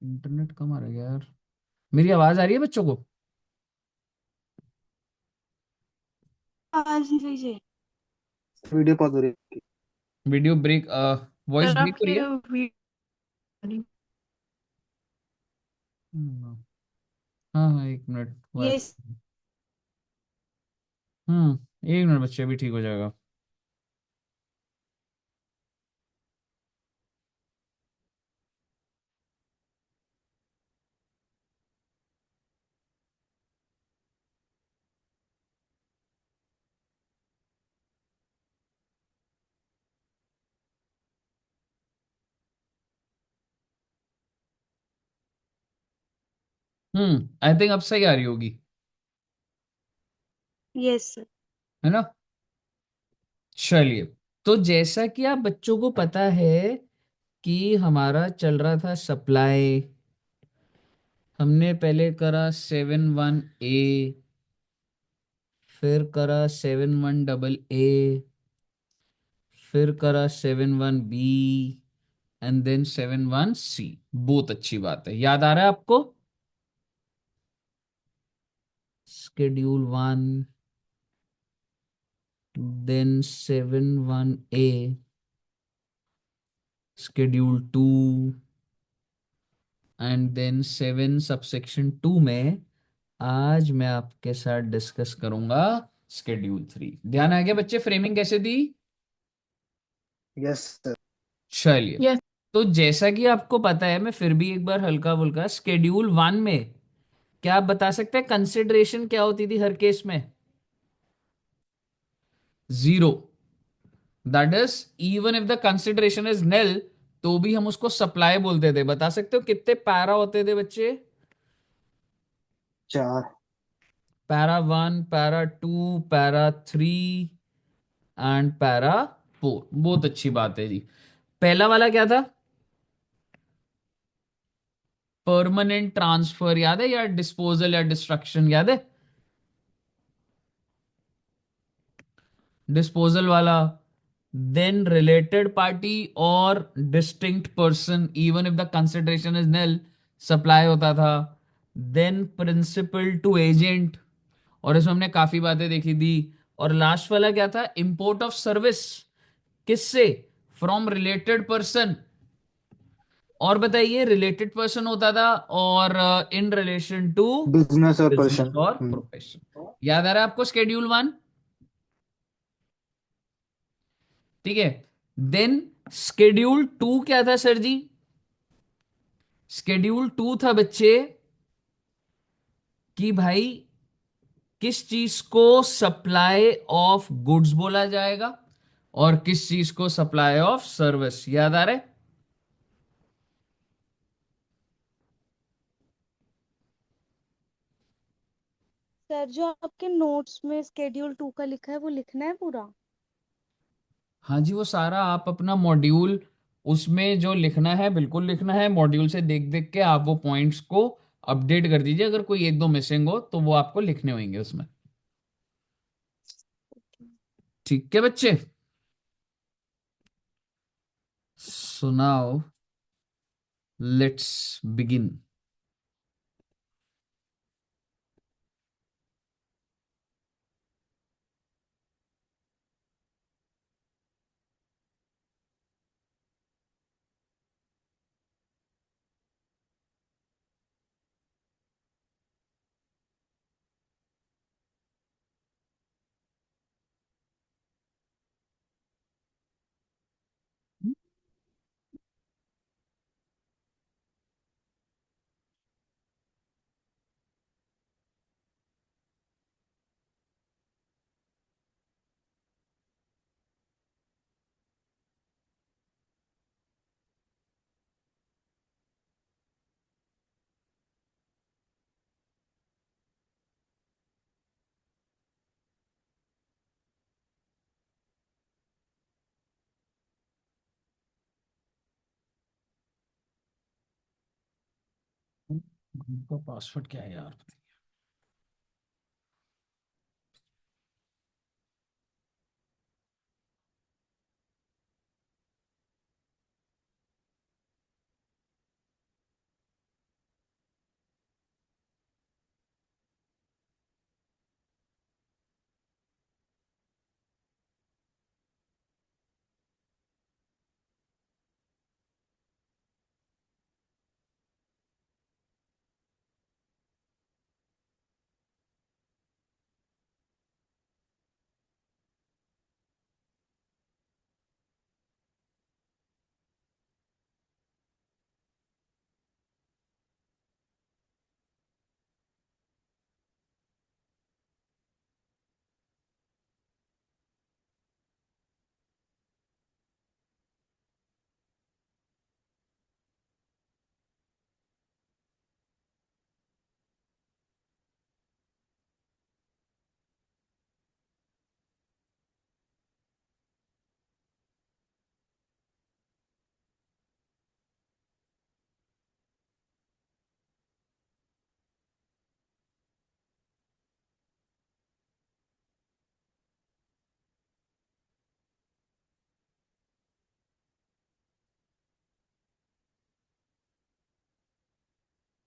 Internet कम आ रहा है यार। मेरी आवाज आ रही है बच्चों को? आज नहीं सही से। वीडियो पॉज हो रही है। Video break, voice sir break हो रही आपके है। हम्म, हाँ हाँ, एक मिनट ये एक मिनट बच्चे, अभी ठीक हो जाएगा। आई थिंक अब सही आ रही होगी। Yes sir. है ना? चलिए। तो जैसा कि आप बच्चों को पता है कि हमारा चल रहा था सप्लाई। हमने पहले करा 71A, फिर करा 71AA, फिर करा 71B, एंड देन 71C। बहुत अच्छी बात है, याद आ रहा है आपको? Schedule 1, then 71A, schedule 2, and then 7 subsection 2 में आज मैं आपके साथ डिस्कस करूंगा शेड्यूल 3। ध्यान आ गया बच्चे, फ्रेमिंग कैसे दी? Yes sir. चलिए। यस तो जैसा कि आपको पता है, मैं फिर भी एक बार हल्का फुल्का, शेड्यूल 1 में क्या आप बता सकते हैं कंसिडरेशन क्या होती थी हर केस में? Zero. That is, even if the consideration is nail, तो भी हम उसको सप्लाई बोलते थे। बता सकते हो कितने पैरा होते थे बच्चे? चार। Para 1, para 2, para 3 and para 4। बहुत अच्छी बात है जी। पहला वाला क्या था? परमानेंट ट्रांसफर, याद है? या डिस्पोजल या डिस्ट्रक्शन, याद है? डिस्पोजल वाला। देन रिलेटेड पार्टी और distinct person, even if the consideration is nil, supply होता था। देन प्रिंसिपल टू एजेंट, और इसमें हमने काफी बातें देखी थी। और लास्ट वाला क्या था? Import of service. किससे? From related person. और बताइए, रिलेटेड पर्सन होता था और इन रिलेशन टू बिजनेस और बिजनेस पर्सन। और प्रोफेशन। याद आ रहा है आपको शेड्यूल 1? ठीक है। देन शेड्यूल 2 क्या था सर जी? शेड्यूल 2 था बच्चे कि भाई किस चीज को सप्लाई ऑफ गुड्स बोला जाएगा और किस चीज को सप्लाई ऑफ सर्विस। याद आ रहा है? सर, जो आपके नोट्स में स्केड्यूल 2 का लिखा है वो लिखना है पूरा। हाँ जी, वो सारा आप अपना मॉड्यूल, उसमें जो लिखना है बिल्कुल लिखना है। मॉड्यूल से देख देख के आप वो पॉइंट्स को अपडेट कर दीजिए। अगर कोई एक दो मिसिंग हो तो वो आपको लिखने होंगे उसमें। ठीक है बच्चे? सुनाओ, लेट्स बिगिन। ग्रुप का पासवर्ड क्या है यार?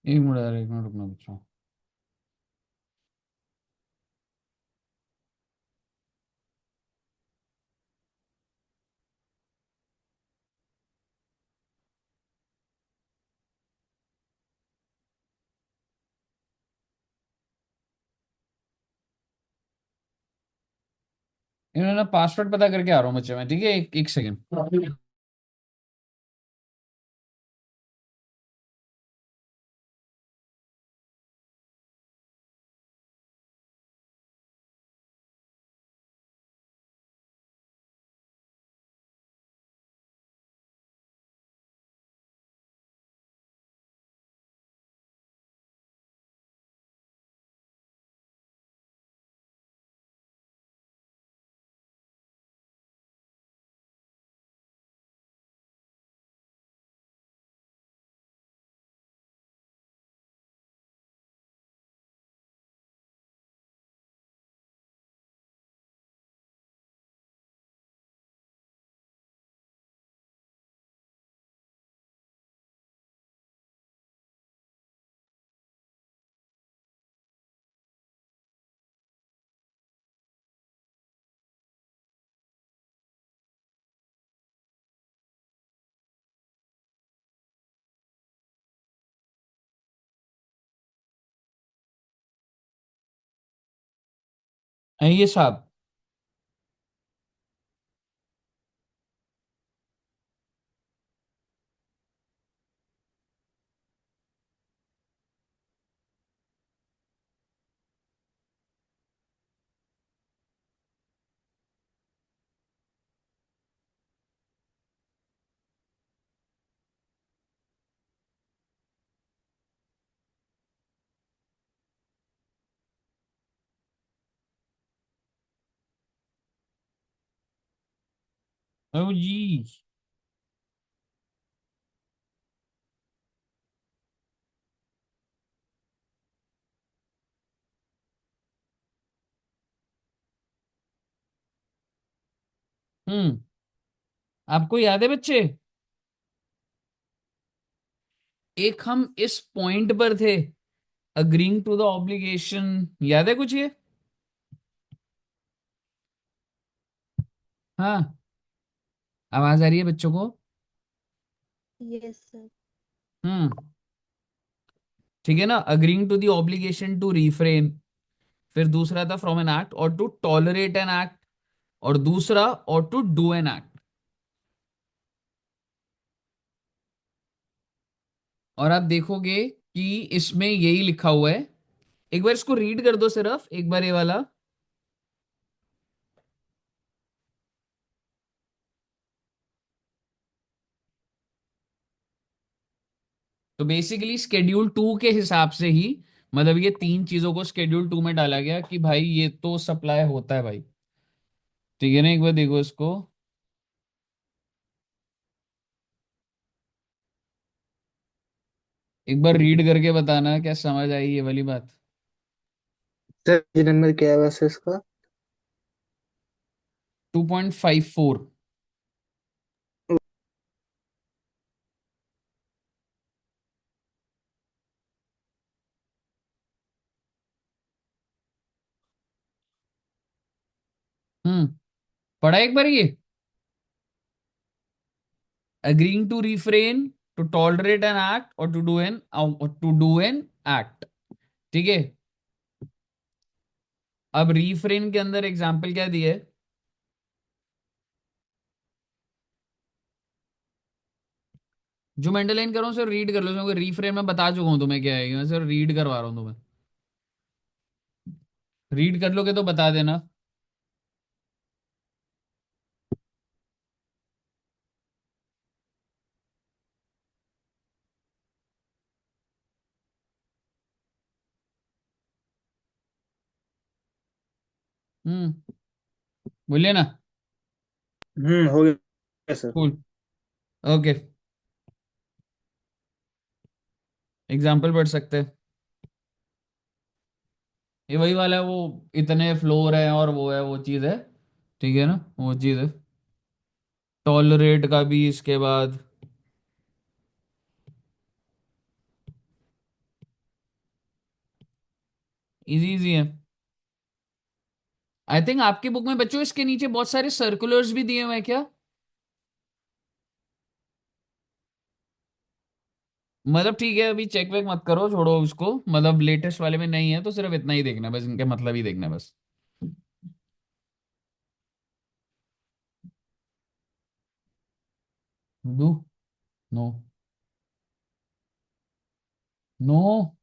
एक मिनट यार, एक मिनट रुकना बच्चों। इन्होंने पासवर्ड पता करके आ रहा हूँ बच्चे मैं, ठीक है, एक सेकंड। ये साहब। ओ जी। हम्म। आपको याद है बच्चे, एक हम इस पॉइंट पर थे, अग्रीइंग टू द ऑब्लिगेशन, याद है कुछ ये? हाँ। आवाज आ रही है बच्चों को? Yes sir. हम्म। ठीक है ना, agreeing to the obligation to refrain. फिर दूसरा था from an act or to tolerate an act. और दूसरा और टू डू एन एक्ट। और आप देखोगे कि इसमें यही लिखा हुआ है। एक बार इसको रीड कर दो सिर्फ एक बार, ये वाला। तो बेसिकली स्केड्यूल टू के हिसाब से ही, मतलब ये तीन चीजों को स्केड्यूल टू में डाला गया कि भाई ये तो सप्लाई होता है भाई। ठीक है ना, एक बार देखो इसको। एक बार रीड करके बताना क्या समझ आई ये वाली बात। सर ये नंबर क्या है वैसे इसका? 2.54। हम्म। पढ़ा एक बार ये, agreeing to refrain, to tolerate an act or to do an act। ठीक है। अब refrain के अंदर एग्जाम्पल क्या दिए? जो मैं अंडरलाइन कर रहा हूँ सर रीड कर लो, क्योंकि refrain में बता चुका हूँ तुम्हें क्या है, मैं सर रीड करवा रहा हूँ तुम्हें। रीड कर लोगे तो बता देना। हम्म। बोलिए ना। हो गया सर। कूल। ओके। एग्जाम्पल पढ़ सकते हैं। ये वही वाला है, वो इतने फ्लोर है और वो है, वो चीज है। ठीक है ना, वो चीज है। टॉलरेट का भी इसके बाद। इजी इजी है। आई थिंक आपकी बुक में बच्चों इसके नीचे बहुत सारे सर्कुलर्स भी दिए हुए हैं क्या? मतलब ठीक है, अभी चेक वेक मत करो, छोड़ो उसको, मतलब लेटेस्ट वाले में नहीं है तो सिर्फ इतना ही देखना है बस, इनके मतलब ही देखना है बस। डू। नो। नो।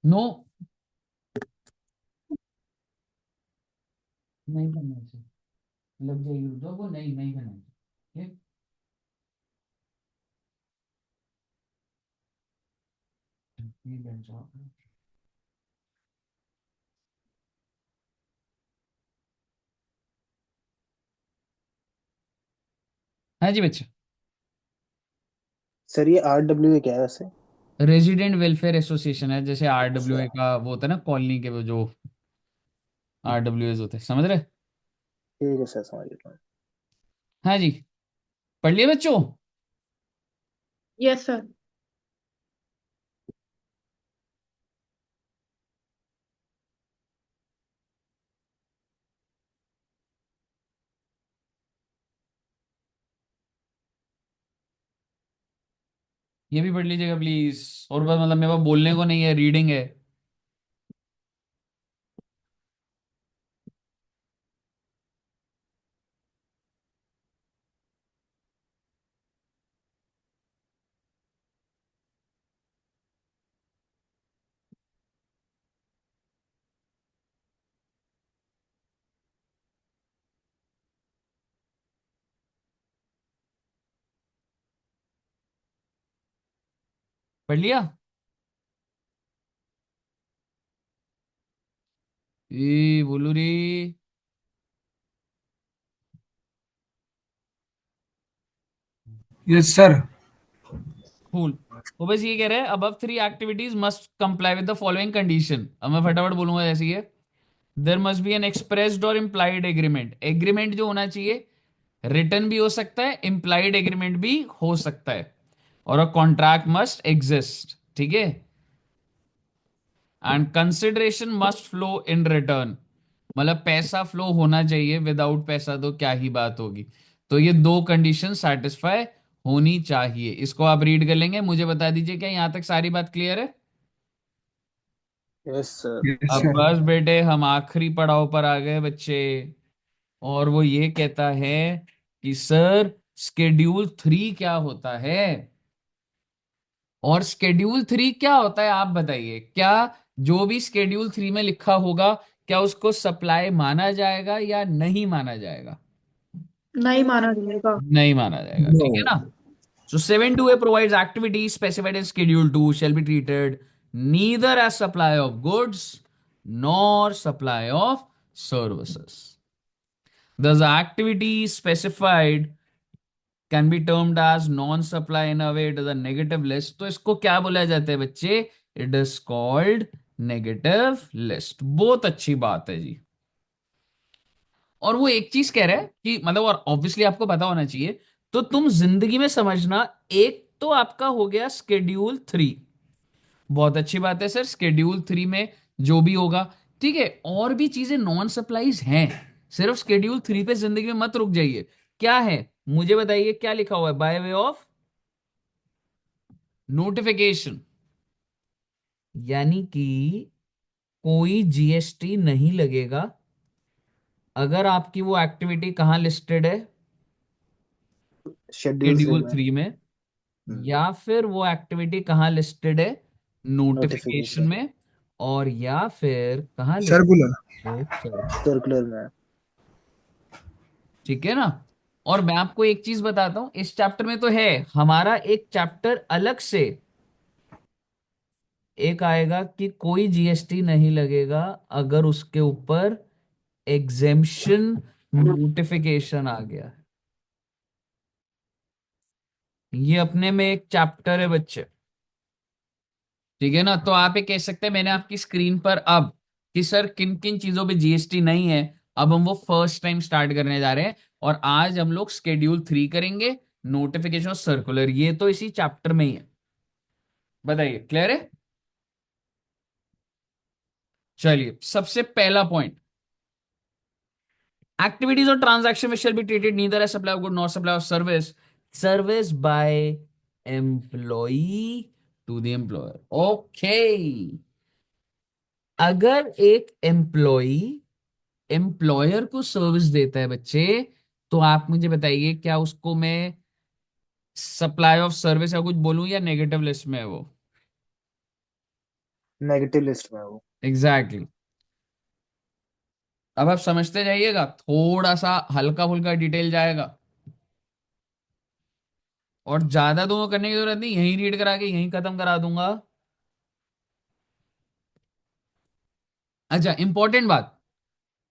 नो। नहीं करना चाहिए। लग जाएगी रुको, वो नहीं नहीं करना चाहिए। ठीक? ठीक है, जाओ। हाँ जी बच्चा। सर ये RWA क्या है वैसे? रेजिडेंट वेलफेयर एसोसिएशन है, जैसे अच्छा। आरडब्ल्यूए का वो होता है ना, कॉलोनी के वो जो आरडब्ल्यूएज होते हैं, समझ रहे? ठीक है सर, समझ गया। हाँ जी। पढ़ लिए बच्चों? Yes sir. ये भी पढ़ लीजिएगा प्लीज। और बस मतलब मेरे पास बोलने को नहीं है, रीडिंग है। पढ़ लिया? ए बोलू रे। Yes sir. कूल। तो बस ये कह रहे हैं, above three activities must comply with the following condition। अब मैं फटाफट बोलूंगा जैसे ये। There must be an expressed और इम्प्लाइड एग्रीमेंट। एग्रीमेंट जो होना चाहिए रिटर्न भी हो सकता है, इम्प्लाइड एग्रीमेंट भी हो सकता है। और अ कॉन्ट्रैक्ट मस्ट एग्जिस्ट, ठीक है। And consideration must flow in return, मतलब पैसा फ्लो होना चाहिए, विदाउट पैसा तो क्या ही बात होगी। तो ये दो कंडीशन सेटिस्फाई होनी चाहिए। इसको आप रीड कर लेंगे, मुझे बता दीजिए क्या यहां तक सारी बात क्लियर है? Yes sir. यस अब सर। बस बेटे हम आखिरी पड़ाव पर आ गए बच्चे। और वो ये कहता है कि सर स्केड्यूल 3 क्या होता है? और स्केड्यूल 3 क्या होता है आप बताइए। क्या जो भी स्केड्यूल 3 में लिखा होगा, क्या उसको सप्लाई माना जाएगा या नहीं माना जाएगा? नहीं माना जाएगा। नहीं माना जाएगा, नो। ठीक है ना। So 7-2A provides activities specified in Schedule 2 shall be treated neither as supply of goods nor supply of services. Thus, the activities specified can be termed as non-supply in a way to the negative list। तो इसको क्या बोला जाता है बच्चे? It is called negative list। बहुत अच्छी बात है जी। और वो एक चीज कह रहा है कि मतलब, और ऑब्वियसली आपको पता होना चाहिए, तो तुम जिंदगी में समझना, एक तो आपका हो गया स्केड्यूल 3। बहुत अच्छी बात है सर, स्केड्यूल 3 में जो भी होगा, ठीक है। और भी चीजें नॉन सप्लाईज हैं, सिर्फ स्केड्यूल 3 पे जिंदगी में मत रुक जाइए। क्या है मुझे बताइए, क्या लिखा हुआ है? बाय वे ऑफ नोटिफिकेशन, यानी कि कोई जीएसटी नहीं लगेगा अगर आपकी वो एक्टिविटी कहाँ लिस्टेड है? शेड्यूल 3 शेड्यूल में। 3 में। या फिर वो एक्टिविटी कहाँ लिस्टेड है? Notification notification. में। और या फिर कहाँ सर्कुलर। लिस्टेड है? सर्कुलर। सर्कुलर में। ठीक है ना। और मैं आपको एक चीज बताता हूं, इस चैप्टर में तो है, हमारा एक चैप्टर अलग से एक आएगा कि कोई जीएसटी नहीं लगेगा अगर उसके ऊपर एग्जेम्पशन नोटिफिकेशन आ गया। ये अपने में एक चैप्टर है बच्चे, ठीक है ना। तो आप ये कह सकते हैं मैंने आपकी स्क्रीन पर अब कि सर किन किन चीजों पे जीएसटी नहीं है, अब हम वो फर्स्ट टाइम स्टार्ट करने जा रहे हैं। और आज हम लोग शेड्यूल 3 करेंगे, नोटिफिकेशन और सर्कुलर, ये तो इसी चैप्टर में ही है। बताइए क्लियर है? चलिए, सबसे पहला point, activities or transaction which shall be treated neither as supply of good nor supply of service by employee to the employer. Okay. अगर एक एम्प्लॉई एम्प्लॉयर को सर्विस देता है बच्चे, तो आप मुझे बताइए क्या उसको मैं सप्लाई ऑफ सर्विस या कुछ बोलूं, या नेगेटिव लिस्ट में है वो? नेगेटिव लिस्ट में है वो। Exactly exactly. अब आप समझते जाइएगा, थोड़ा सा हल्का फुल्का डिटेल जाएगा, और ज्यादा तो करने की जरूरत नहीं, यहीं रीड करा के यहीं खत्म करा दूंगा। अच्छा, इंपॉर्टेंट बात,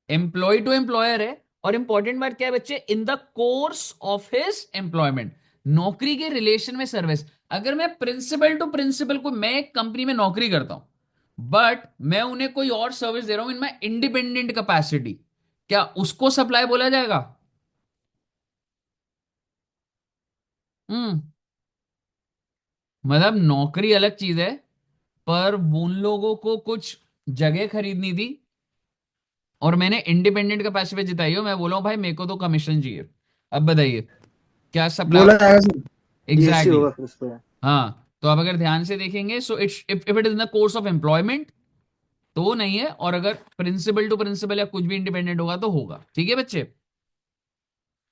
एम्प्लॉय टू एम्प्लॉयर है, और इंपॉर्टेंट बात क्या है बच्चे, इन the course of his employment, नौकरी के रिलेशन में सर्विस। अगर मैं प्रिंसिपल टू प्रिंसिपल को, मैं एक कंपनी में नौकरी करता हूं बट मैं उन्हें कोई और सर्विस दे रहा हूं इन माई इंडिपेंडेंट कैपेसिटी, क्या उसको सप्लाई बोला जाएगा? हम्म। मतलब नौकरी अलग चीज है, पर उन लोगों को कुछ जगह खरीदनी थी और मैंने इंडिपेंडेंट कैपेसिटी पे जिताई हो, मैं बोला हूं भाई मेरे को तो कमीशन चाहिए। अब बताइए, क्या सप्लाई? बोला जाएगा सर। जीएसटी एग्जैक्टली होगा exactly. फिर उस पर। हाँ, तो आप अगर ध्यान से देखेंगे, so it's if it is in the course of employment तो नहीं है, और अगर प्रिंसिपल टू प्रिंसिपल या कुछ भी इंडिपेंडेंट होगा तो होगा। ठीक है बच्चे,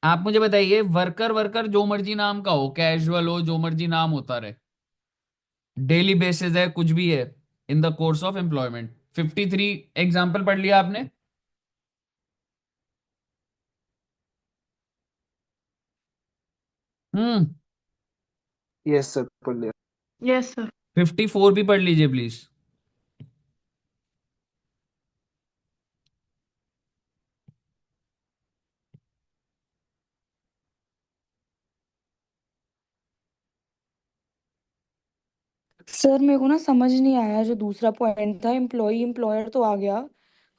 आप मुझे बताइए, वर्कर वर्कर जो मर्जी नाम का हो, कैजुअल हो, जो मर्जी नाम होता रहे, डेली बेसिस है, कुछ भी है, इन the course of employment, 53 example पढ़ लिया आपने? हम्म। यस सर, पढ़ लिया। Yes sir. 54 भी पढ़ लीजिए प्लीज। सर मेरे को ना समझ नहीं आया, जो दूसरा पॉइंट था एम्प्लॉय एम्प्लॉयर तो आ गया,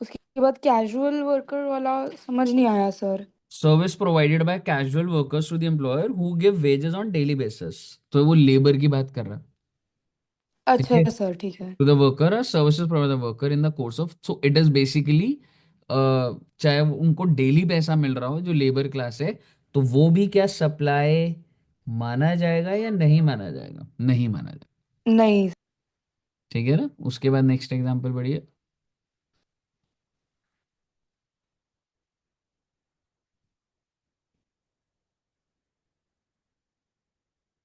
उसके बाद कैजुअल वर्कर वाला समझ नहीं आया sir. Service provided by casual workers to the employer who give wages on daily basis, तो वो लेबर की बात कर रहा है। ठीक अच्छा है, सर ठीक है। टू द वर्कर और services provide worker in the course of, so it is basically, चाहे उनको डेली पैसा मिल रहा हो, जो लेबर क्लास है, तो वो भी क्या सप्लाई माना जाएगा या नहीं माना जाएगा? नहीं माना जाएगा। नहीं। ठीक है ना, उसके बाद नेक्स्ट एग्जांपल बढ़िए।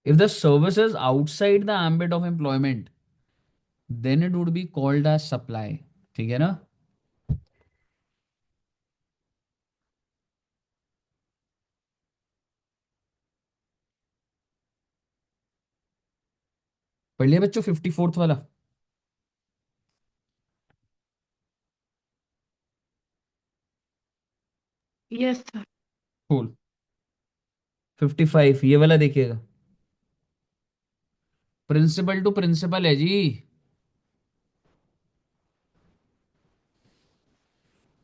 If the service is outside the ambit of employment then it would be called as supply. ठीक है ना? पढ़ लिया बच्चों 54th वाला? Yes sir. कूल। 55 ये वाला देखिएगा, प्रिंसिपल टू प्रिंसिपल है जी,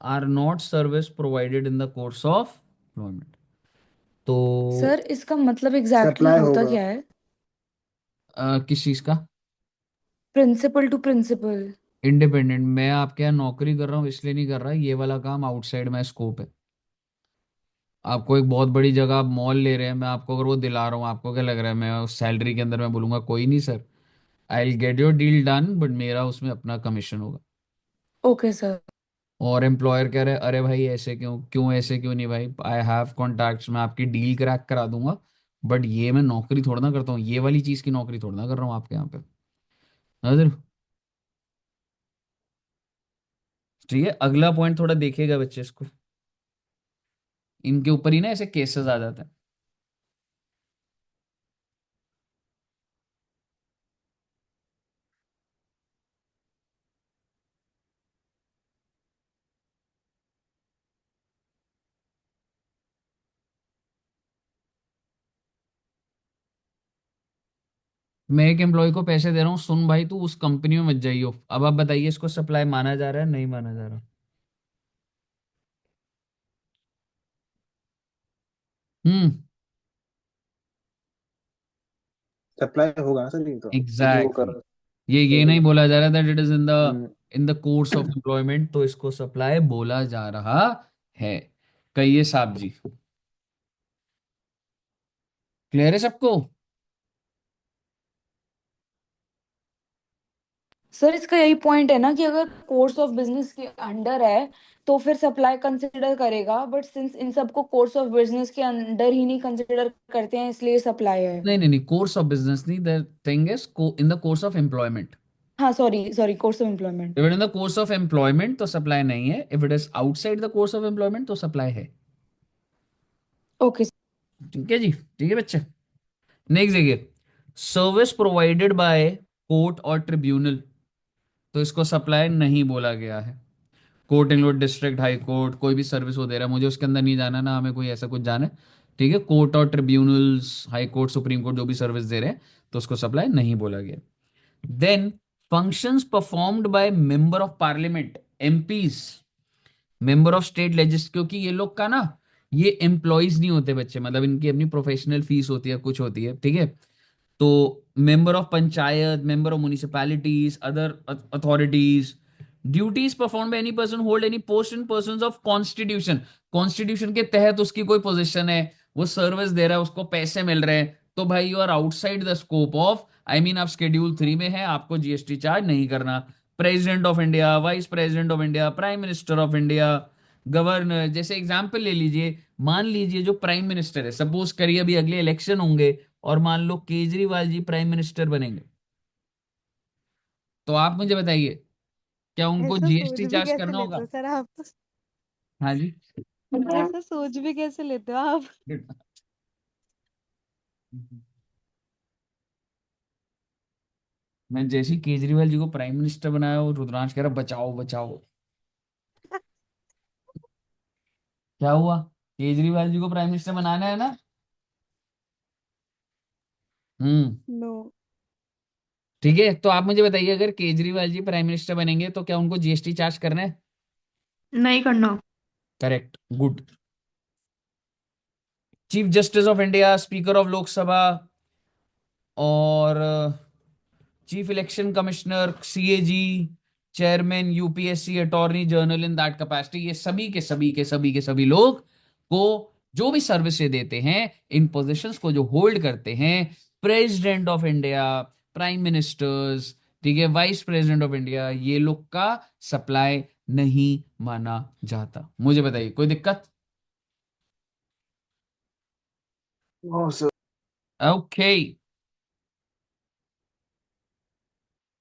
are not service provided in the course of employment. तो सर इसका मतलब एग्जैक्टली सप्लाई होता होगा। क्या है? किस चीज का? Principal to principal. इंडिपेंडेंट, मैं आपके यहाँ नौकरी कर रहा हूँ इसलिए नहीं कर रहा, ये वाला काम आउटसाइड में स्कोप है। आपको एक बहुत बड़ी जगह आप मॉल ले रहे हैं, मैं आपको अगर वो दिला रहा हूँ, आपको क्या लग रहा है मैं उस सैलरी के अंदर मैं बोलूंगा कोई नहीं sir, I will get your deal done, but मेरा उसमें अपना कमीशन होगा। Okay sir. और एम्प्लॉयर कह रहे अरे भाई ऐसे क्यों, क्यों ऐसे क्यों नहीं भाई, आई हैव कॉन्टैक्ट्स, मैं आपकी डील क्रैक करा दूंगा, बट ये मैं नौकरी थोड़ा ना करता हूँ, ये वाली चीज की नौकरी थोड़ा ना कर रहा हूँ आपके यहाँ पे। नजर। ठीक है, अगला पॉइंट थोड़ा देखिएगा बच्चे इसको, इनके ऊपर ही ना ऐसे केसेस आ जाते हैं। मैं एक एम्प्लॉय को पैसे दे रहा हूँ, सुन भाई तू उस कंपनी में मत जाइयो, अब आप बताइए इसको सप्लाई माना जा रहा है नहीं माना जा रहा? हम्म। सप्लाई होगा ना सर, ये तो जो वो कर एग्जैक्टली रहा exactly. ये नहीं है। बोला जा रहा that it is in the hmm, in the course of employment, तो इसको सप्लाई बोला जा रहा है। कहिए साहब जी, क्लियर है सबको? सर इसका यही पॉइंट है ना कि अगर कोर्स ऑफ बिजनेस के अंडर है तो फिर सप्लाई कंसिडर करेगा, बट सिंस इन सबको कोर्स ऑफ बिजनेस के अंडर ही नहीं कंसिडर करते हैं इसलिए सप्लाई है। नहीं नहीं नहीं, कोर्स ऑफ बिजनेस नहीं, the thing is in the course of employment. हाँ sorry sorry, course of employment. If it in the course of employment तो सप्लाई नहीं है, if it is outside the course of employment तो supply है। Okay. ठीक है जी, ठीक है बच्चे। नेक्स्ट देखिए, service provided by court or tribunal, तो इसको सप्लाई नहीं बोला गया है। Court include district, high court, कोई भी सर्विस वो दे रहा है, मुझे उसके अंदर नहीं जाना ना, हमें कोई ऐसा कुछ जाना है। ठीक है, कोर्ट और tribunals, high court, supreme court जो भी सर्विस दे रहे हैं तो उसको सप्लाई नहीं बोला गया। Then functions performed by member of parliament, MPs, member of state legislature, क्योंकि ये लोग का ना, ये एम्प्लॉयज नहीं होते बच्चे, मतलब इनकी अपनी प्रोफेशनल फीस होती है, कुछ होती है, ठीक है। तो member of panchayat, member of municipalities, other authorities, duties perform by any person hold any post in person of constitution, constitution के तहत उसकी कोई पोजीशन है, वो सर्विस दे रहा है, उसको पैसे मिल रहे हैं, तो भाई you are outside the scope of, I mean आप शेड्यूल 3 में है, आपको जीएसटी चार्ज नहीं करना। President of India, vice president of India, prime minister of India, governor, जैसे एग्जाम्पल ले लीजिए, मान लीजिए जो प्राइम मिनिस्टर है, सपोज करिए अभी अगले इलेक्शन होंगे और मान लो केजरीवाल जी प्राइम मिनिस्टर बनेंगे, तो आप मुझे बताइए, क्या उनको ऐसा सोच जीएसटी भी चार्ज कैसे करना लेते होगा? हो सर आप? हाँ जी। ऐसा सोच भी कैसे लेते हो आप? मैं जैसे ही केजरीवाल जी को प्राइम मिनिस्टर बनाया, और रुद्रांश कह रहा बचाओ बचाओ, क्या हुआ? केजरीवाल जी को प्राइम मिनिस्टर बनाना है ना? हम्म। नो। ठीक है, तो आप मुझे बताइए, अगर केजरीवाल जी प्राइम मिनिस्टर बनेंगे तो क्या उनको जीएसटी चार्ज करना है? नहीं करना। Correct, good. Chief justice of India, speaker of Lok Sabha, और chief election commissioner, CAG, chairman UPSC, attorney general in that capacity, ये सभी के सभी के सभी के सभी लोग को जो भी सर्विसेज देते हैं, इन पोजीशंस को जो होल्ड करते हैं, president of India, prime ministers, ठीक है, वाइस प्रेसिडेंट ऑफ इंडिया, ये लोग का सप्लाई नहीं माना जाता। मुझे बताइए, कोई दिक्कत? No sir. Okay.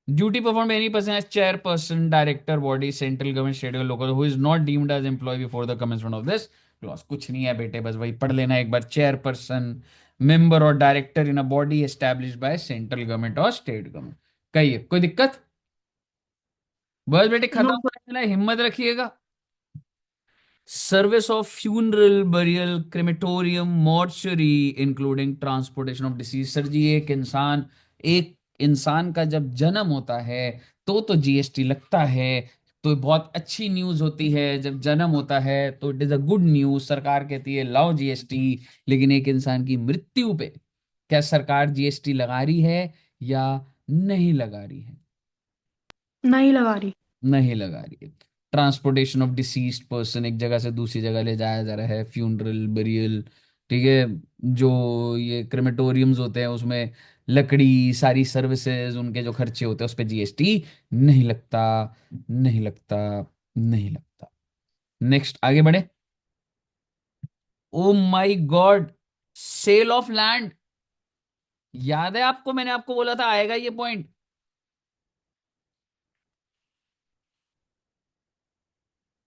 Duty performed by any person as chairperson, director, body, central government, state or local, who is not deemed as employee before the commencement of this clause. कुछ नहीं है बेटे, बस वही पढ़ लेना एक बार, चेयरपर्सन, मेंबर और director in a body established by central government और स्टेट गवर्नमेंट। कहिए, कोई दिक्कत? बस बेटे खत्म नो सर। होने वाला है, हिम्मत रखिएगा। Service of funeral, burial, crematorium, mortuary, including transportation of deceased. Sir जी, एक इंसान का जब जन्म होता है तो जीएसटी लगता है, तो बहुत अच्छी न्यूज होती है, जब जन्म होता है तो it is a good news, सरकार कहती है लाओ जीएसटी। लेकिन एक इंसान की मृत्यु पे क्या सरकार जीएसटी लगा रही है या नहीं लगा रही है? नहीं लगा रही। नहीं लगा रही है। ट्रांसपोर्टेशन ऑफ डिसीज्ड पर्सन, एक जगह से दूसरी जगह ले जाया जा रहा है, फ्यूनरल, बरियल, ठीक है, जो ये क्रेमेटोरियम्स होते हैं उसमें लकड़ी, सारी सर्विसेज, उनके जो खर्चे होते हैं उस पर जीएसटी नहीं लगता, नहीं लगता, नहीं लगता। नेक्स्ट, आगे बढ़े। Oh my God, sale of land, याद है आपको, मैंने आपको बोला था आएगा ये पॉइंट।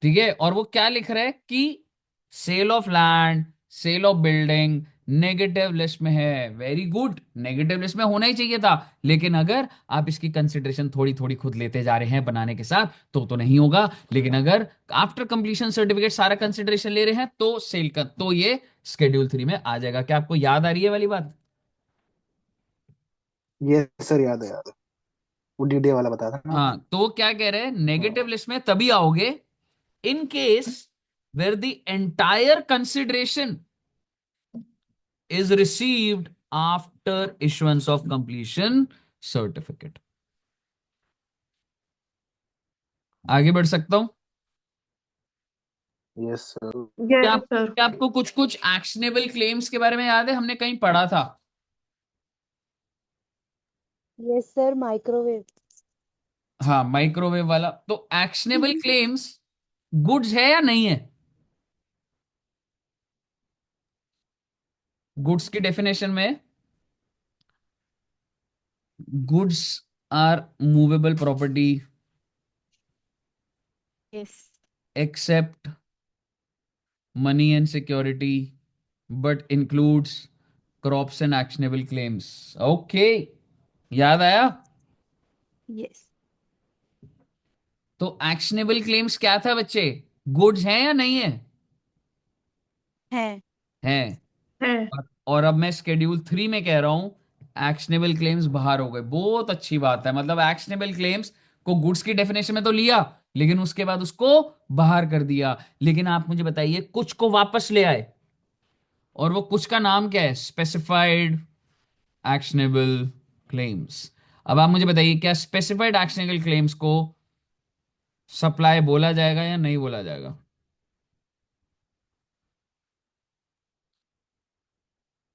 ठीक है, और वो क्या लिख रहा है कि sale of land, sale of building negative list में है। वेरी गुड, नेगेटिव लिस्ट में होना ही चाहिए था, लेकिन अगर आप इसकी कंसिडरेशन थोड़ी थोड़ी खुद लेते जा रहे हैं बनाने के साथ तो नहीं होगा। लेकिन अगर आफ्टर कंप्लीशन सर्टिफिकेट सारा कंसिडरेशन ले रहे हैं तो सेल का, तो ये शेड्यूल 3 में आ जाएगा। क्या आपको याद आ रही है वाली बात? ये सर याद है, याद है। वो डीडे वाला बताया था ना हाँ, आपने। तो क्या कह रहे हैं, नेगेटिव लिस्ट में तभी आओगे in case where the entire consideration is received after issuance of completion certificate. आगे बढ़ सकता हूँ? Yes sir. क्या यस सर। क्या आपको कुछ कुछ एक्शनेबल क्लेम्स के बारे में याद है? हमने कहीं पढ़ा था। Yes sir, microwave. हाँ, माइक्रोवेव वाला। तो एक्शनेबल क्लेम्स गुड्स है या नहीं है? गुड्स की डेफिनेशन में, goods are movable property yes. Except money and security but includes crops and actionable claims. Okay, याद आया? यस। तो एक्शनेबल क्लेम्स क्या था बच्चे? गुड्स हैं या नहीं है? है। हैं। है। और अब मैं स्केड्यूल 3 में कह रहा हूं एक्शनेबल क्लेम्स बाहर हो गए। बहुत अच्छी बात है। मतलब एक्शनेबल क्लेम्स को गुड्स की डेफिनेशन में तो लिया, लेकिन उसके बाद उसको बाहर कर दिया। लेकिन आप मुझे बताइए, कुछ को वापस ले आए, और वो कुछ का नाम क्या है? Specified actionable claims. अब आप मुझे बताइए, क्या स्पेसिफाइड एक्शनेबल क्लेम्स को सप्लाई बोला जाएगा या नहीं बोला जाएगा?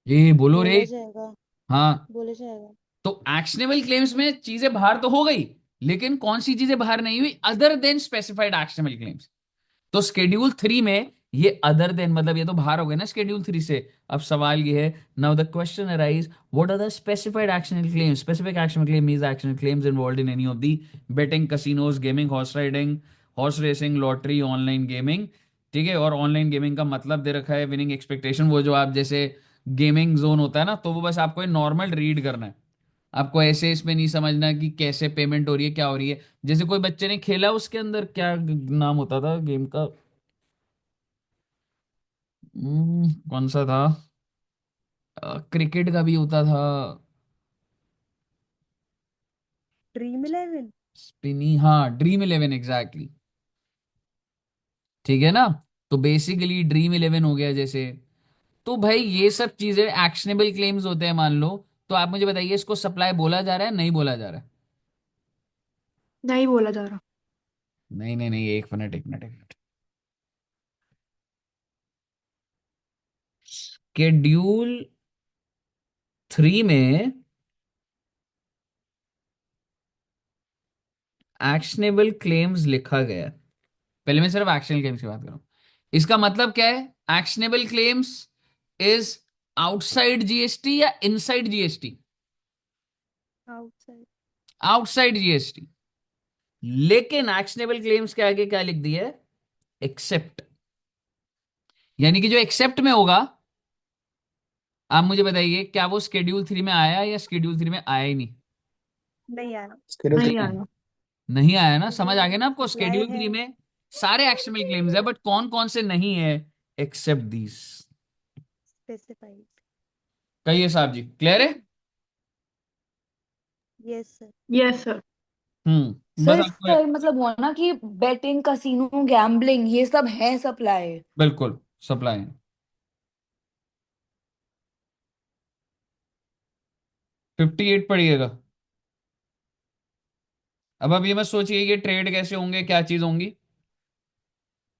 ये बोलो रे। बोला जाएगा। हाँ। बोला जाएगा। तो एक्शनेबल क्लेम्स में चीजें बाहर तो हो गई, लेकिन कौन सी चीजें बाहर नहीं हुई? Other than specified actionable claims. तो स्केड्यूल 3 में ये अदर देन, मतलब ये तो बाहर हो गए ना स्केड्यूल 3 से। अब सवाल ये है, now the question arise, what are the specified actionable claims? Specific actionable claim means actionable claims involved in any of the betting, casinos, gaming, horse riding, horse racing, lottery, online gaming. ठीक है, और online gaming का मतलब दे रखा है winning expectation. वो जो आप जैसे गेमिंग जोन होता है ना, तो वो बस आपको नॉर्मल रीड करना है। आपको ऐसे इसमें नहीं समझना कि कैसे पेमेंट हो रही है, क्या हो रही है। जैसे कोई बच्चे ने खेला, उसके अंदर क्या नाम होता था गेम का? कौन सा था? क्रिकेट का भी होता था। Dream eleven. स्पिनी, हाँ, ड्रीम इलेवन, एग्जैक्टली। ठीक है ना? तो बेसिकली ड्रीम इलेवन हो गया जैसे। तो भाई ये सब चीजें एक्शनेबल क्लेम्स होते हैं, मान लो। तो आप मुझे बताइए, इसको सप्लाई बोला जा रहा है नहीं बोला जा रहा है? नहीं बोला जा रहा। नहीं नहीं नहीं, एक मिनट एक मिनट एक मिनट। शेड्यूल 3 में एक्शनेबल क्लेम्स लिखा गया है। पहले मैं सिर्फ एक्शनेबल क्लेम्स की बात कर रहा हूं। इसका मतलब क्या है? Actionable claims is outside GST या inside GST? Outside. Outside GST. लेकिन एक्शनेबल क्लेम्स के आगे क्या लिख दिया है? एक्सेप्ट। यानी कि जो एक्सेप्ट में होगा, आप मुझे बताइए, क्या वो स्केड्यूल 3 में आया या स्केड्यूल 3 में आया ही नहीं? नहीं आया। स्केड्यूल नहीं 3 में। आया। नहीं आया ना? समझ आ गया ना आपको? सप्लाई स्केड्यूल है। 3 में सारे एक्शनेबल क्लेम्स है, बट कौन कौन से नहीं है? Except these. स्पेसिफाइड। कहिए साहब जी, क्लियर है? Yes sir. Yes sir. बस सर आपको सर मतलब हुआ ना कि बेटिंग, कसिनो, गैम्बलिंग ये सब है सप्लाई। बिल्कुल सप्लाई। 58 पढ़िएगा। अब ये मत सोचिए कि ट्रेड कैसे होंगे, क्या चीज होंगी।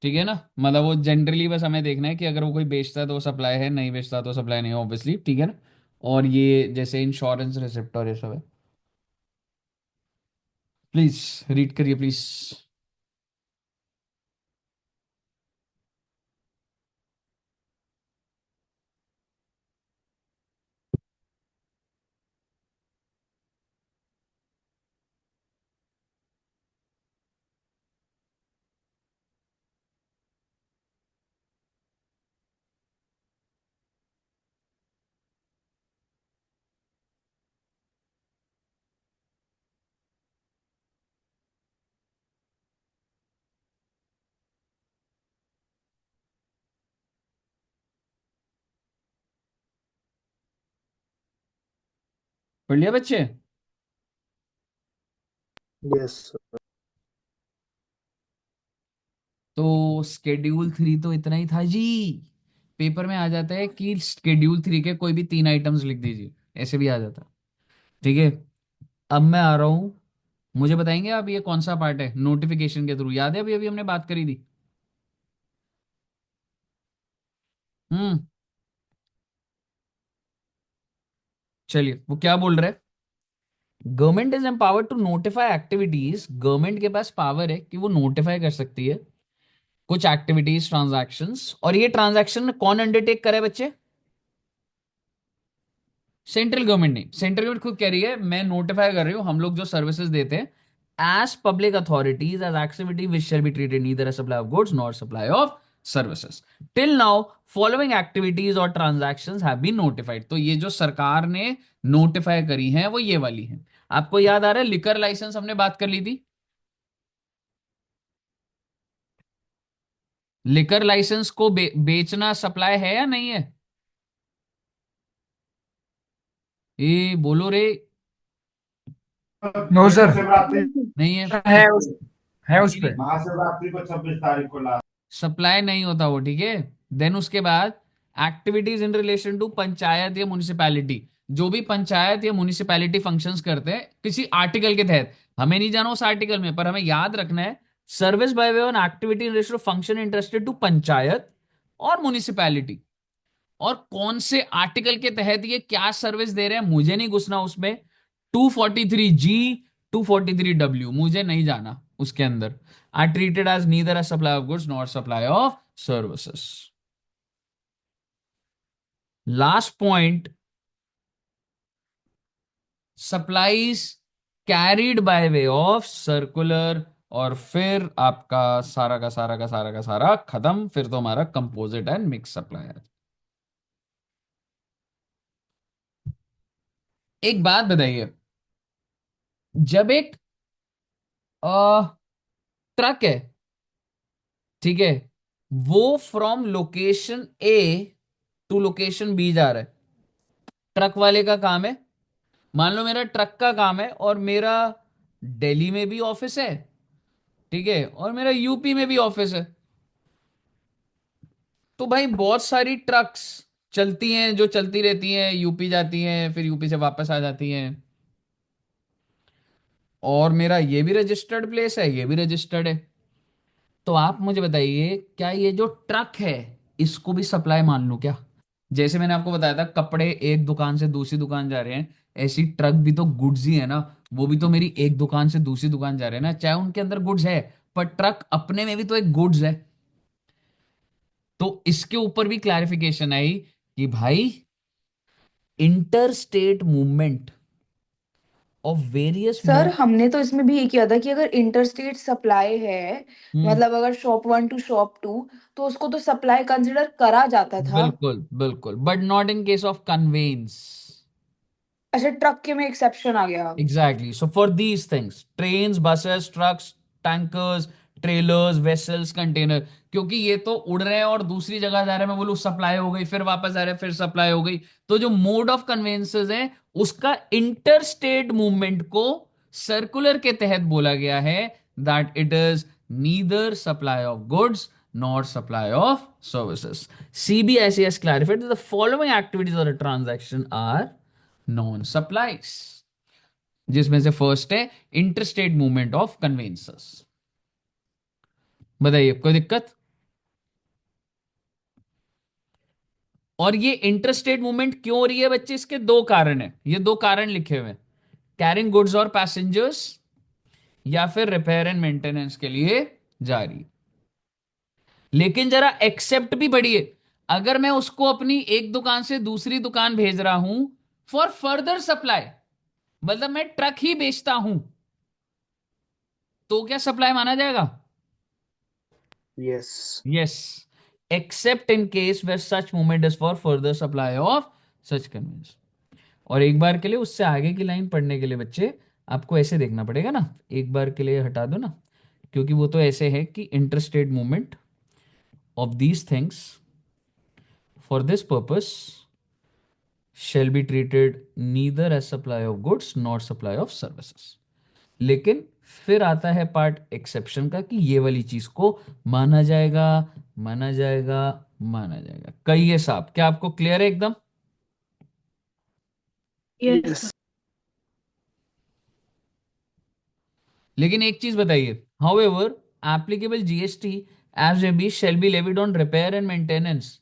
ठीक है ना? मतलब वो जनरली बस हमें देखना है कि अगर वो कोई बेचता है तो वो सप्लाई है, नहीं बेचता तो सप्लाई नहीं है, ऑब्वियसली। ठीक है ना? और ये जैसे इंश्योरेंस, रिसिप्ट और ये सब है। प्लीज रीड करिए प्लीज। पढ़ लिया बच्चे? Yes sir. तो स्केड्यूल 3 तो इतना ही था जी। पेपर में आ जाता है कि स्केड्यूल 3 के कोई भी 3 आइटम्स लिख दीजिए, ऐसे भी आ जाता। ठीक है। अब मैं आ रहा हूं मुझे बताएंगे आप ये कौन सा पार्ट है नोटिफिकेशन के थ्रू? याद है अभी अभी हमने बात करी थी। हम्म। चलिए वो क्या बोल रहे हैं? Government is empowered to notify activities. Government के पास पावर है कि वो नोटिफाई कर सकती है कुछ एक्टिविटीज, ट्रांजैक्शंस। और ये ट्रांजैक्शन कौन अंडरटेक करे बच्चे? सेंट्रल गवर्नमेंट नहीं, सेंट्रल गवर्नमेंट खुद कह रही है मैं नोटिफाई कर रही हूँ, हम लोग जो सर्विसेज देते हैं as public authorities as activity which shall be treated neither as supply of goods nor supply of services till now following activities और ट्रांजैक्शंस हैव बीन नोटिफाइड। तो ये जो सरकार ने नोटिफाई करी है वो ये वाली है। आपको याद आ रहा है लिकर लाइसेंस हमने बात कर ली थी। लिकर लाइसेंस को बेचना सप्लाई है या नहीं है? ये बोलो रे। No sir. नहीं है। है उस पे। महाशिवरात्रि को 26 तारीख को ला। सप्लाई नहीं होता वो, ठीक है। देन उसके बाद activities in relation to panchayat या म्युनिसिपैलिटी। जो भी पंचायत या म्युनिसिपैलिटी फंक्शंस करते हैं किसी आर्टिकल के तहत, हमें नहीं जाना उस आर्टिकल में, पर हमें याद रखना है service by way on activity in relation to function interested to panchayat और म्युनिसिपैलिटी। और कौन से आर्टिकल के तहत ये क्या सर्विस दे रहे हैं मुझे नहीं घुसना उसमें। 243G, 243W मुझे नहीं जाना उसके अंदर। Are treated as neither a supply of goods not supply of services. Last point, supplies carried by way of circular. और फिर आपका सारा का सारा का सारा का सारा खत्म। फिर तो हमारा कंपोजिट एंड मिक्स सप्लाई है। एक बात बताइए, जब एक ट्रक है, ठीक है, वो from location A to location B जा रहा है, ट्रक वाले का काम है। मान लो मेरा ट्रक का काम है और मेरा दिल्ली में भी ऑफिस है, ठीक है, और मेरा यूपी में भी ऑफिस है। तो भाई बहुत सारी ट्रक्स चलती हैं जो चलती रहती हैं, यूपी जाती हैं फिर यूपी से वापस आ जाती हैं। और मेरा ये भी रजिस्टर्ड प्लेस है, ये भी रजिस्टर्ड है। तो आप मुझे बताइए क्या ये जो ट्रक है इसको भी सप्लाई मान लूं क्या? जैसे मैंने आपको बताया था कपड़े एक दुकान से दूसरी दुकान जा रहे हैं, ऐसी ट्रक भी तो गुड्स ही है ना। वो भी तो मेरी एक दुकान से दूसरी दुकान जा रहे हैं ना, चाहे उनके अंदर गुड्स है, पर ट्रक अपने में भी तो एक गुड्स है। तो इसके ऊपर भी क्लैरिफिकेशन आई कि भाई inter state movement of various sir हमने तो इसमें भी ये किया था कि अगर इंटरस्टेट सप्लाई है, मोड। मतलब अगर शॉप 1 टू शॉप 2, तो उसको तो सप्लाई कंसिडर करा जाता था। बिल्कुल बिल्कुल, but not in case of conveyance. अच्छा, ट्रक के में एक्सेप्शन आ गया। Exactly. So for these things, trains, buses, trucks, tankers, trailers, vessels, container, क्योंकि ये तो उड़ रहे हैं और दूसरी जगह जा रहे हैं, मैं बोलूँ सप्लाई हो गई फिर वापस आ रहे हैं फिर सप्लाई हो गई। तो जो मोड ऑफ कन्वेंसेस है उसका इंटर स्टेट मूवमेंट को सर्कुलर के तहत बोला गया है that it is neither supply of goods nor supply of services. CBSE has clarified that the following activities of a transaction are non supplies, जिसमें से फर्स्ट है इंटरस्टेट मूवमेंट ऑफ कन्वेंसेस। बताइए कोई दिक्कत? और ये इंटरस्टेट मूवमेंट क्यों हो रही है बच्चे? इसके दो कारण है, ये दो कारण लिखे हुए हैं, कैरिंग गुड्स और पैसेंजर्स, या फिर रिपेयर एंड मेंटेनेंस के लिए जा रही। लेकिन जरा एक्सेप्ट भी बढ़िए, अगर मैं उसको अपनी एक दुकान से दूसरी दुकान भेज रहा हूं फॉर फर्दर सप्लाई, मतलब मैं ट्रक ही बेचता हूं, तो क्या सप्लाई माना जाएगा? Yes. Yes, except in case where such movement is for further supply of such conveyance। और एक बार के लिए उससे आगे की लाइन पढ़ने के लिए बच्चे आपको ऐसे देखना पड़ेगा ना, एक बार के लिए हटा दो ना, क्योंकि वो तो ऐसे है कि interstate movement of these things for this purpose shall be treated neither as supply of goods nor supply of services। लेकिन फिर आता है पार्ट एक्सेप्शन का कि ये वाली चीज को माना जाएगा, माना जाएगा, माना जाएगा। कहिए साहब, क्या आपको क्लियर है एकदम? Yes yes. सर। लेकिन एक चीज बताइए, however applicable GST as a be shall be levied on repair and maintenance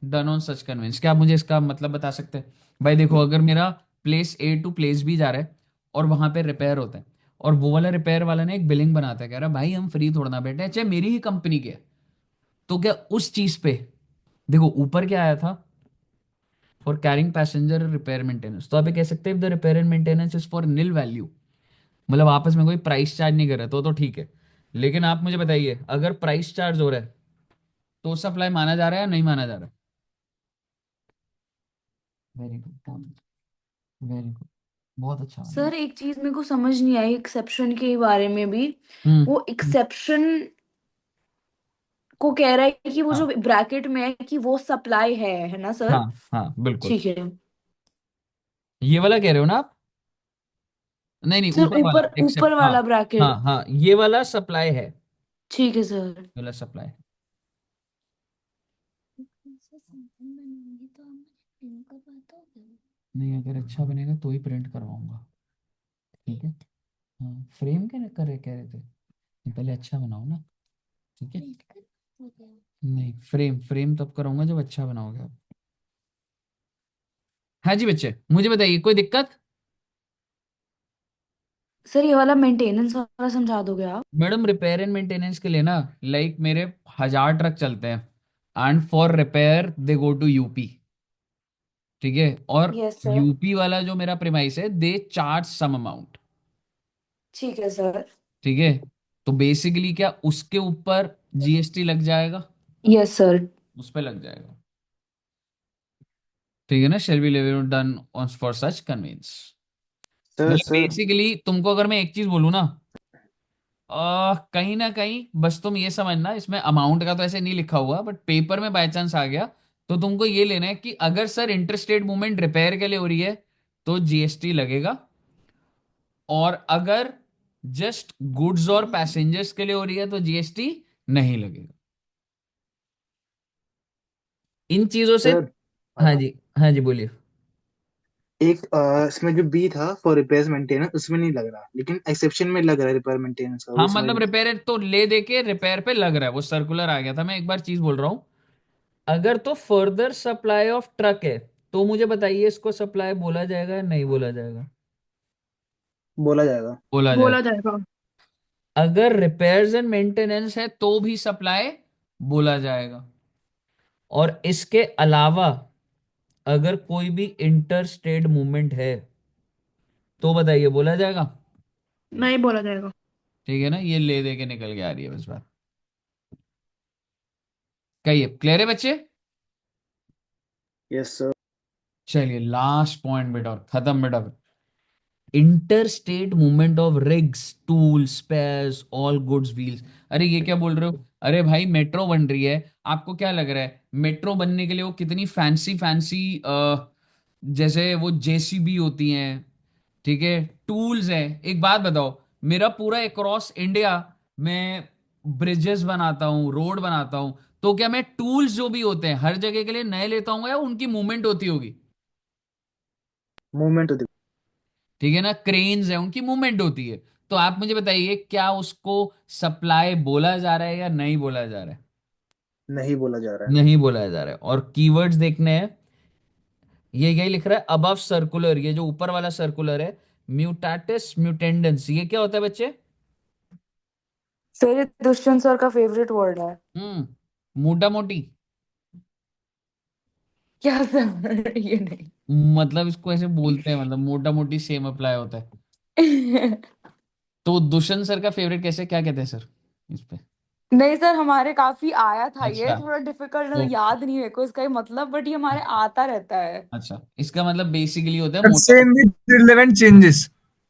done on such conveyance. क्या आप मुझे इसका मतलब बता सकते हैं? भाई देखो, अगर मेरा place A to place B जा रहा है और वहां पे रिपेयर होता है, और वो वाला रिपेयर वाला ने एक बिलिंग बनाता है, कह रहा है भाई हम फ्री थोड़ा ना बैठे हैं, चाहे मेरी ही कंपनी के है, तो क्या उस चीज पे देखो ऊपर क्या आया था, for carrying passenger repair maintenance, तो आप ये कह सकते हैं the repair and maintenance is for nil value, मतलब आपस में कोई प्राइस चार्ज नहीं कर रहा तो ठीक है। लेकिन आप मुझे बताइए, अगर प्राइस चार्ज हो रहा है तो सप्लाई माना जा रहा है या नहीं माना जा रहा है? वेरी गुड, वेरी गुड, बहुत अच्छा बना। सर एक चीज मेरे को समझ नहीं आई एक्सेप्शन के बारे में भी। हम्म। वो एक्सेप्शन को कह रहा है कि वो जो हाँ ब्रैकेट में है कि वो सप्लाई है ना हाँ सर? हाँ बिल्कुल। ठीक है ये वाला कह रहे हो ना आप? नहीं नहीं, सर, ऊपर वाला ऊपर एक्सेप्ट, ऊपर हाँ वाला ब्रैकेट। हाँ हाँ, ये वाला सप्लाई है, ये ठीक है सर। वाला सप्लाई है। नहीं, अगर अच्छा बनेगा तो ही प्रिंट करवाऊंगा, ठीक है। हाँ, फ्रेम क्या करे कह रहे थे, नहीं, पहले अच्छा बनाओ ना, ठीक है। नहीं, फ्रेम फ्रेम तब कराऊंगा जब अच्छा बनाओगे आप। हाँ जी बच्चे, मुझे बताइए कोई दिक्कत? सर ये वाला मेंटेनेंस वाला समझा दोगे आप? मैडम रिपेयर एंड मेंटेनेंस के लिए ना, लाइक मेरे 1000 ट्रक चलते हैं, and for repair they go to UP, ठीक है। और यस सर। यूपी वाला जो मेरा प्रेमाइस है, दे चार्ज सम अमाउंट, ठीक है सर। ठीक है। तो बेसिकली क्या उसके ऊपर जीएसटी लग जाएगा? Yes sir. उस पे लग जाएगा, ठीक है ना। Shall be levy done on for such conveyance. Sir मतलब सर बेसिकली तुमको अगर मैं एक चीज बोलूँ ना, कहीं ना कहीं बस तुम ये समझना, इसमें अमाउंट का तो ऐसे नहीं लिखा हुआ, बट पेपर में बाय चांस आ गया, तो तुमको ये लेना है कि अगर सर इंटरस्टेट मूवमेंट रिपेयर के लिए हो रही है तो जीएसटी लगेगा, और अगर जस्ट गुड्स और पैसेंजर्स के लिए हो रही है तो जीएसटी नहीं लगेगा। इन चीजों से, सर हाँ जी, हाँ जी बोलिए। एक इसमें जो बी था फॉर रिपेयर मेंटेनेंस उसमें नहीं लग रहा, लेकिन एक्सेप्शन में लग रहा है रिपेयर मेंटेनेंस का, हाँ वो समझ मतलब में आया। रिपेयर तो ले दे के रिपेयर पे लग रहा है, वो सर्कुलर आ गया था। मैं एक बार चीज बोल रहा हूँ, अगर तो फर्दर सप्लाई ऑफ ट्रक है तो मुझे बताइए इसको सप्लाई बोला जाएगा या नहीं बोला जाएगा? बोला जाएगा। बोला बोला जाएगा। जाएगा। अगर रिपेयर्स एंड मेंटेनेंस है तो भी सप्लाई बोला जाएगा। और इसके अलावा अगर कोई भी इंटर स्टेट मूवमेंट है तो बताइए बोला जाएगा? नहीं बोला जाएगा। ठीक है ना, ये ले दे के निकल के आ रही है बस बात। कहिए, क्लियर है बच्चे? Yes sir. चलिए लास्ट पॉइंट बेटा, और खत्म बेटा। Interstate movement of rigs tool spares all goods wheels. अरे ये क्या बोल रहे हो? अरे भाई मेट्रो बन रही है, आपको क्या लग रहा है मेट्रो बनने के लिए वो कितनी फैंसी फैंसी जैसे वो जेसीबी होती हैं, ठीक है, टूल्स हैं। एक बात बताओ, मेरा पूरा अक्रॉस इंडिया मैं ब्रिजेस बनाता हूँ, रोड बनाता हूँ, तो क्या मैं टूल्स जो भी होते हैं हर जगह के लिए नए लेता हूँ या उनकी मूवमेंट होती होगी? मूवमेंट होती। ठीक है ना, क्रेन्स है उनकी मूवमेंट होती है। तो आप मुझे बताइए क्या उसको सप्लाई बोला जा रहा है या नहीं बोला जा रहा है? नहीं बोला जा रहा है। नहीं बोला जा रहा है। और कीवर्ड्स देखने हैं, ये यही लिख रहा है अबव सर्कुलर, ये जो ऊपर वाला सर्कुलर है, म्यूटाटिस म्यूटेंडेंस, ये क्या होता है बच्चे? सर ये दुष्यंत सर का फेवरेट वर्ड है। मोटा मोटी, क्या सर? ये नहीं। मतलब इसको ऐसे बोलते हैं, मतलब मोटा मोटी सेम अप्लाई होता है। तो दुष्यंत सर का फेवरेट कैसे, क्या कहते हैं सर इस पे? नहीं सर, हमारे काफी आया था, ये अच्छा, थोड़ा डिफिकल्ट, तो याद नहीं है को इसका ही मतलब, बट ये हमारे आता रहता है। अच्छा, इसका मतलब बेसिकली होता है But मोटा same मोटी। with relevant changes.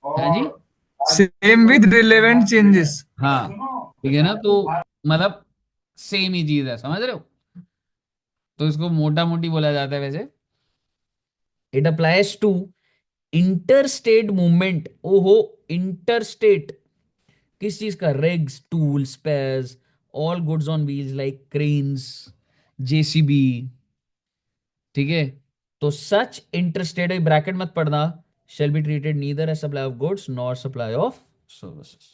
है जी। Same with relevant changes. हाँ, ठीक है ना, तो मतलब सेम ही चीज है, समझ रहे हो? तो इसको मोटा मोटी बोला जाता है वैसे। It applies to interstate movement. ओहो, इंटरस्टेट किस चीज का? Rigs tool spares all goods on wheels like cranes, JCB, ठीक है। तो सच इंटरस्टेट, ब्रैकेट मत पढ़ना, shall be treated neither as supply of goods nor supply of services.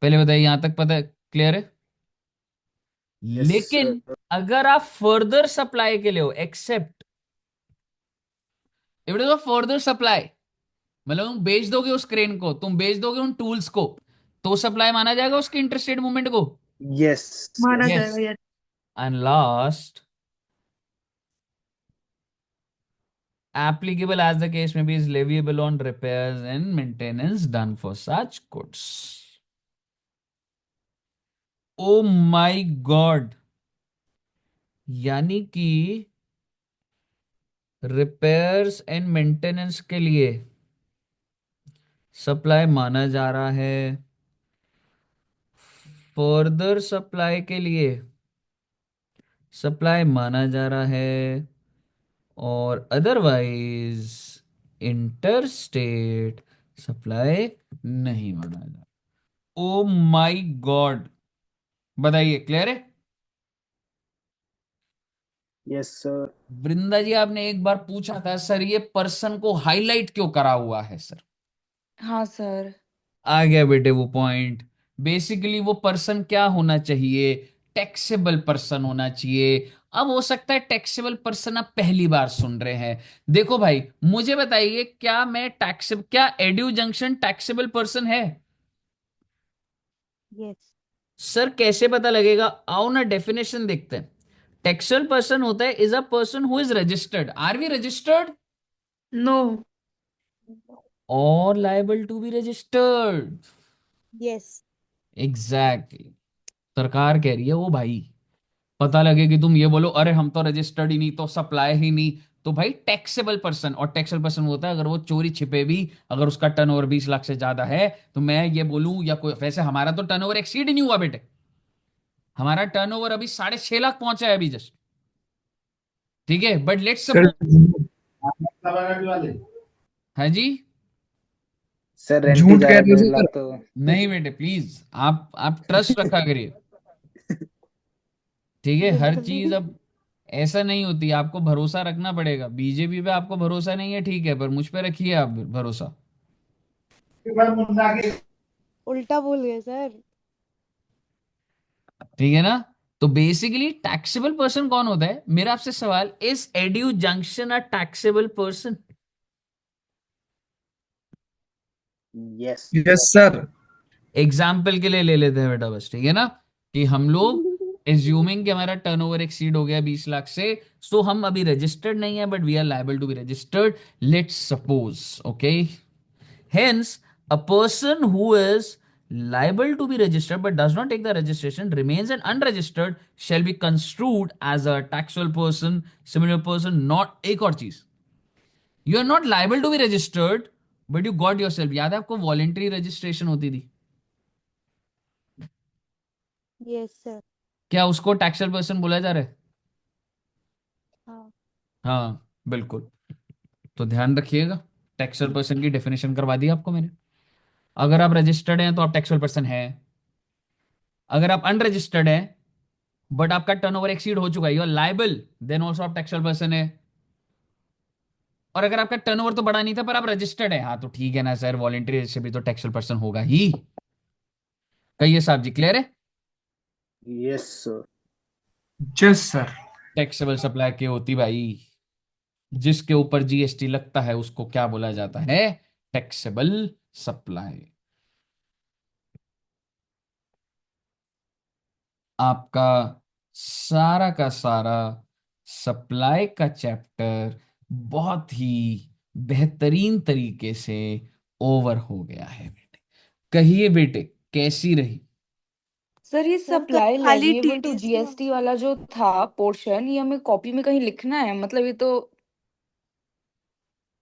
पहले बताइए, यहां तक पता है, क्लियर है? यस लेकिन अगर आप फर्दर सप्लाई के लिए हो, except if it is further supply, मतलब तुम बेच दोगे उस क्रेन को, तुम बेच दोगे उन टूल्स को, तो सप्लाई माना जाएगा उसके इंटरस्टेट मूवमेंट को? यस माना यस यस। जाएगा यार। And last, applicable as the case may be is leviable on repairs and maintenance done for such goods. O my God, यानी कि रिपेयर्स एंड मेंटेनेंस के लिए सप्लाई माना जा रहा है, फर्दर सप्लाई के लिए सप्लाई माना जा रहा है, और अदरवाइज इंटर स्टेट सप्लाई नहीं माना जा रहा। ओ माय गॉड, बताइए, क्लियर है? Yes sir. वृंदा जी, आपने एक बार पूछा था सर ये पर्सन को हाईलाइट क्यों करा हुआ है सर? हाँ सर। आ गया बेटे वो पॉइंट। बेसिकली वो पर्सन क्या होना चाहिए? टैक्सेबल पर्सन होना चाहिए। अब हो सकता है टैक्सेबल पर्सन आप पहली बार सुन रहे हैं। देखो भाई, मुझे बताइए, क्या एड्यू जंक्शन टैक्सेबल पर्सन है? यस। सर कैसे पता लगेगा? आओ ना डेफिनेशन देखते हैं। टैक्सेबल पर्सन होता है is a person who is registered, are we registered, no. Or liable to be registered. Yes. Exactly. सरकार कह रही है वो भाई, पता लगे कि तुम ये बोलो अरे हम तो रजिस्टर्ड ही नहीं, तो सप्लाई ही नहीं, तो भाई टैक्सेबल पर्सन, और टैक्सेबल पर्सन होता है अगर वो चोरी छिपे भी, अगर उसका टर्नओवर 20 लाख से ज्यादा है, तो मैं ये बोलूं या कोई, वैसे हमारा तो टर्नओवर एक्सीड ही नहीं हुआ बेटे, हमारा टर्नओवर अभी 6.5 लाख पहुंचा है अभी जस्ट, ठीक है, बट लेट्स सर सपोज। वाले हाँ जी। सर रेंट ही झूठ जा कह रहा है रहे हो 1.5 लाख सर। तो। नहीं बेटे प्लीज, आप ट्रस्ट रखा करिए, ठीक है, हर बिल्कुल चीज नहीं। अब ऐसा नहीं होती, आपको भरोसा रखना पड़ेगा। बीजेपी पे आपको भरोसा नहीं है, ठीक है, पर मुझ पे रखिए आप भरोसा। मुन्ना के उल्टा बोल गए सर। ठीक है ना? तो बेसिकली टैक्सेबल पर्सन कौन होता है, मेरा आपसे सवाल, is edu junction a taxable person? Yes yes sir. Example के लिए ले लेते हैं बेटा बस, ठीक है ना, कि हम लोग एज्यूमिंग कि हमारा टर्नओवर एक्सीड हो गया 20 लाख से, सो हम अभी रजिस्टर्ड नहीं है, but we are liable to be registered, let's suppose, okay. Hence, a person who is liable to be registered but does not take the registration remains an unregistered shall be construed as a taxable person, similar person, not एक और चीज, you are not liable to be registered but you got yourself, याद है आपको voluntary registration होती थी, yes sir. क्या उसको टैक्सेबल पर्सन बोला जा रहा है? हाँ। हाँ बिल्कुल। तो ध्यान रखिएगा, टैक्सेबल पर्सन की डेफिनेशन करवा दी आपको मैंने। अगर आप रजिस्टर्ड हैं तो आप टैक्सेबल पर्सन हैं, अगर आप अनरजिस्टर्ड हैं बट आपका टर्नओवर एक्सीड हो चुका है, you are liable, then also आप टैक्सेबल पर्सन है। और अगर आपका टर्नओवर तो बड़ा नहीं था पर आप रजिस्टर्ड है, हाँ तो ठीक है ना सर, वॉलेंट्री से भी तो टैक्सेबल पर्सन होगा ही। कहिए साहब जी, क्लियर है? Yes sir. Yes sir. Taxable supply की होती भाई, जिसके ऊपर जीएसटी लगता है उसको क्या बोला जाता है? Taxable supply. आपका सारा का सारा सप्लाई का चैप्टर बहुत ही बेहतरीन तरीके से ओवर हो गया है बेटे। कहिए बेटे, कैसी रही? सर ये सर सप्लाई खाली लेविएबल टू टीडीएस के जीएसटी वाला जो था पोर्शन, ये हमें कॉपी में कहीं लिखना है? मतलब ये तो।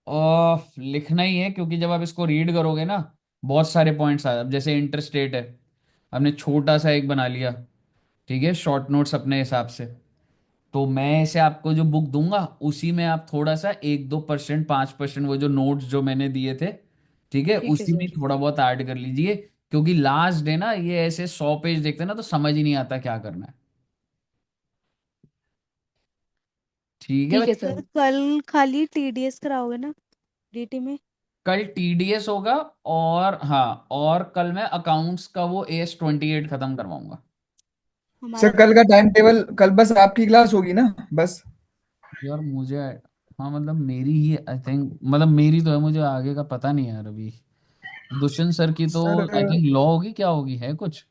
लिखना ही है, क्योंकि जब आप इसको रीड करोगे ना, बहुत सारे पॉइंट्स आ, अब जैसे इंटरस्टेट है, हमने छोटा सा एक बना लिया, ठीक है, शॉर्ट नोट्स अपने हिसाब से, तो मैं ऐसे आपको जो बुक दूंगा उसी में आप थोड़ा सा 1-2%, 5% वो जो नोट्स जो मैंने दिए थे, ठीक है, ठीक है उसी में सर। थोड़ा बहुत ऐड कर लीजिए, क्योंकि लास्ट डे ना ये ऐसे 100 पेज देखते हैं ना तो समझ ही नहीं आता क्या करना है। ठीक है ठीक है बच्चे? Sir sir. कल खाली टीडीएस कराओगे ना डीटी में? कल टीडीएस होगा, और हाँ, और कल मैं अकाउंट्स का वो AS28 खत्म करवाऊंगा। हमारा सर कल का टाइम टेबल, कल बस आपकी क्लास होगी ना बस? यार मुझे, हाँ मतलब मेरी ही आई थिंक, मतलब मेरी तो है, मुझे आगे का पता नहीं यार अभी। दुष्यंत सर की तो सर आई थिंक लॉ होगी, क्या होगी, है कुछ।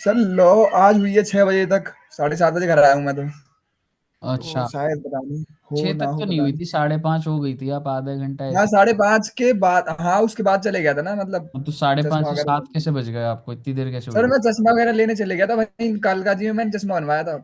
सर लॉ आज हुई है 6 बजे तक, 7:30 बजे घर आया हूँ मैं तो अच्छा, शायद पता नहीं हो 6 ना तक हो, तो नहीं पता हुई नहीं। थी, 5:30 हो गई थी, आप आधा घंटा हाँ ऐसे। 5:30 के बाद, हाँ उसके बाद चले गया था ना, मतलब तो 5:30 चश्मा से वगैरह 7 लेने। कैसे बज गए आपको, इतनी देर कैसे सर हुई। मैं चश्मा वगैरह लेने चले गया था, वहीं कल का जी मैंने चश्मा बनवाया था।